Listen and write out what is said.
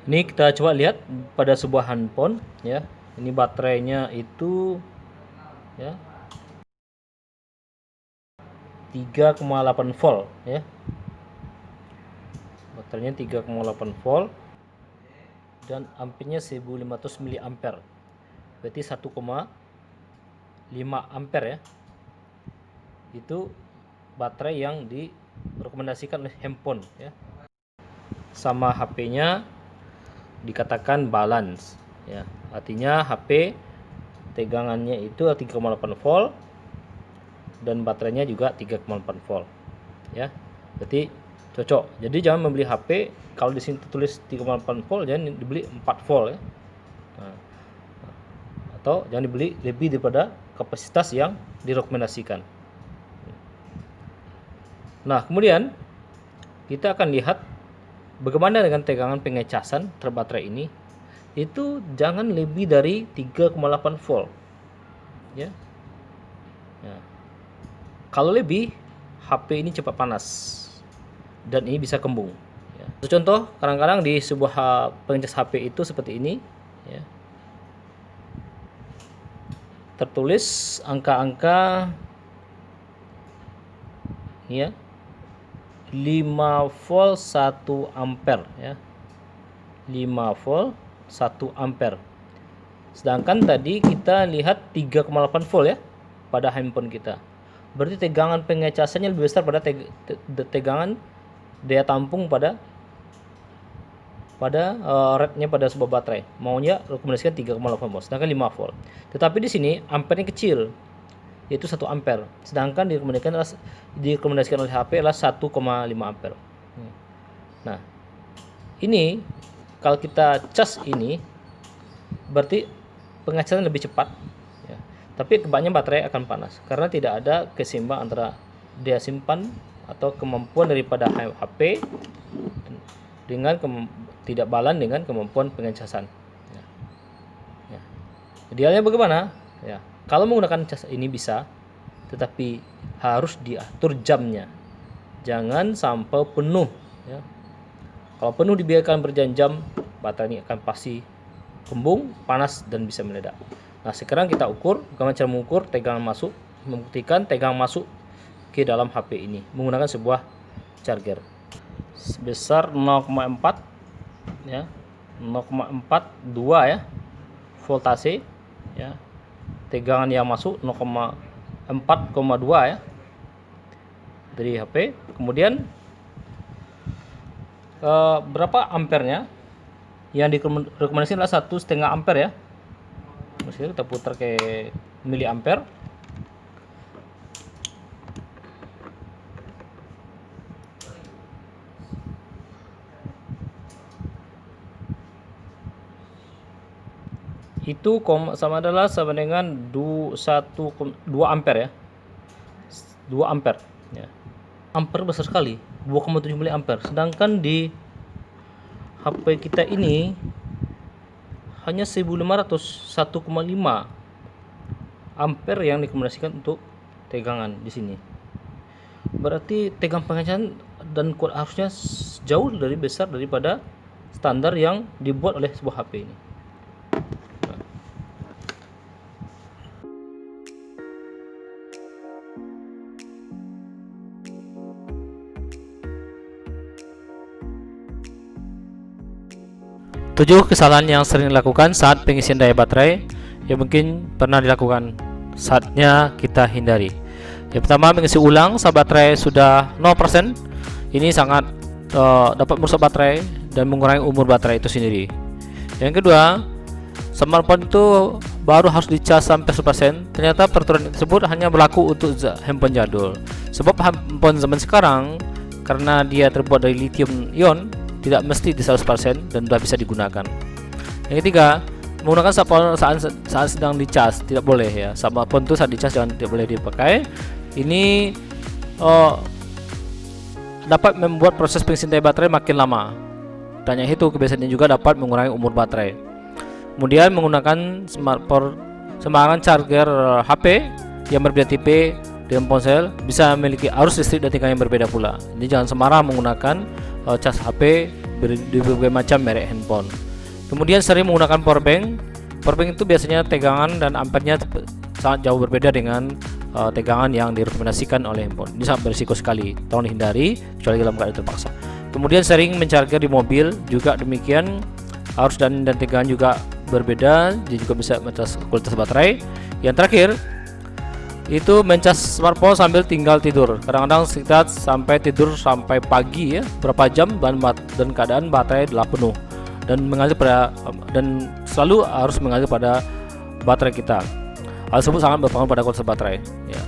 Ini kita coba lihat pada sebuah handphone ya. Ini baterainya itu ya 3,8 volt ya. Baterainya 3,8 volt dan ampere-nya 1500 mAh. Berarti 1,5 ampere ya. Itu baterai yang direkomendasikan oleh handphone ya. Sama HP-nya dikatakan balance ya. Artinya HP tegangannya itu 3,8 volt dan baterainya juga 3,8 volt ya. Berarti cocok. Jadi jangan membeli HP kalau di sini tertulis 3,8 volt, jangan dibeli 4 volt ya. Atau jangan dibeli lebih daripada kapasitas yang direkomendasikan. Nah, kemudian kita akan lihat bagaimana dengan tegangan pengecasan terhadap baterai ini. Itu jangan lebih dari 3,8 volt ya. Kalau lebih, HP ini cepat panas dan ini bisa kembung ya. Contoh, kadang-kadang di sebuah pengecas HP itu seperti ini ya. Tertulis angka-angka ya, 5 volt 1 ampere ya. 5 volt 1 ampere. Sedangkan tadi kita lihat 3,8 volt ya pada handphone kita. Berarti tegangan pengecasannya lebih besar pada tegangan daya tampung pada ratenya pada sebuah baterai. Maunya rekomendasikan 3,8 volt, sedangkan 5 volt. Tetapi di sini ampernya kecil, yaitu 1 ampere. Sedangkan direkomendasikan oleh HP adalah 1,5 ampere. Nah, ini kalau kita cas ini berarti pengecasan lebih cepat ya. Tapi kebanyakan baterai akan panas karena tidak ada keseimbangan antara daya simpan atau kemampuan daripada HP dengan tidak balan dengan kemampuan pengecasan ya. Ya. Idealnya bagaimana ya? Kalau menggunakan cas ini bisa, tetapi harus diatur jamnya, jangan sampai penuh ya. Kalau penuh dibiarkan berjam-jam, baterai ini akan pasti kembung, panas, dan bisa meledak. Nah, sekarang kita ukur bagaimana cara mengukur tegangan masuk, membuktikan tegangan masuk ke dalam HP ini menggunakan sebuah charger sebesar 0,4 ya, 0,42 ya voltase ya. Tegangan yang masuk 0,4,2 ya dari HP. Kemudian berapa ampernya? Yang direkomendasikan adalah 1,5 ampere ya. Mesin kita putar ke miliampere. Itu sama dengan 2 ampere ya. 2 ampere ya. Ampere besar sekali, 2,7 miliampere. Sedangkan di HP kita ini hanya 1500, 1,5 ampere yang direkomendasikan untuk tegangan di sini. Berarti tegangan pengecasan dan kuat harusnya jauh lebih besar daripada standar yang dibuat oleh sebuah HP ini. Tujuh kesalahan yang sering dilakukan saat pengisian daya baterai yang mungkin pernah dilakukan, saatnya kita hindari. Yang pertama, mengisi ulang saat baterai sudah 0%. Ini sangat dapat merusak baterai dan mengurangi umur baterai itu sendiri. Yang kedua, smartphone itu baru harus dicas sampai 100%. Ternyata peraturan tersebut hanya berlaku untuk handphone jadul. Sebab handphone zaman sekarang, karena dia terbuat dari lithium ion, tidak mesti di 100% dan sudah bisa digunakan. Yang ketiga, menggunakan smartphone saat sedang dicas tidak boleh ya. Smartphone itu saat dicas tidak boleh dipakai. Ini dapat membuat proses pengisian daya baterai makin lama. Dan yang itu kebiasaannya juga dapat mengurangi umur baterai. Kemudian menggunakan smartphone sembarangan charger HP yang berbeda tipe dengan ponsel bisa memiliki arus listrik dan tegangan yang berbeda pula. Jadi jangan sembarang menggunakan cas HP di berbagai macam merek handphone. Kemudian sering menggunakan power bank. Power bank itu biasanya tegangan dan ampernya sangat jauh berbeda dengan tegangan yang direkomendasikan oleh handphone. Ini sangat berisiko sekali, tolong dihindari kecuali dalam keadaan terpaksa. Kemudian sering mencharger di mobil juga demikian, arus dan tegangan juga berbeda, dia juga bisa mencas kualitas baterai. Yang terakhir itu mencas smartphone sambil tinggal tidur. Kadang-kadang kita sampai tidur sampai pagi ya, berapa jam dan keadaan baterai telah penuh dan mengalir pada dan selalu harus mengalir pada baterai kita. Hal tersebut sangat berpengaruh pada kualitas baterai ya.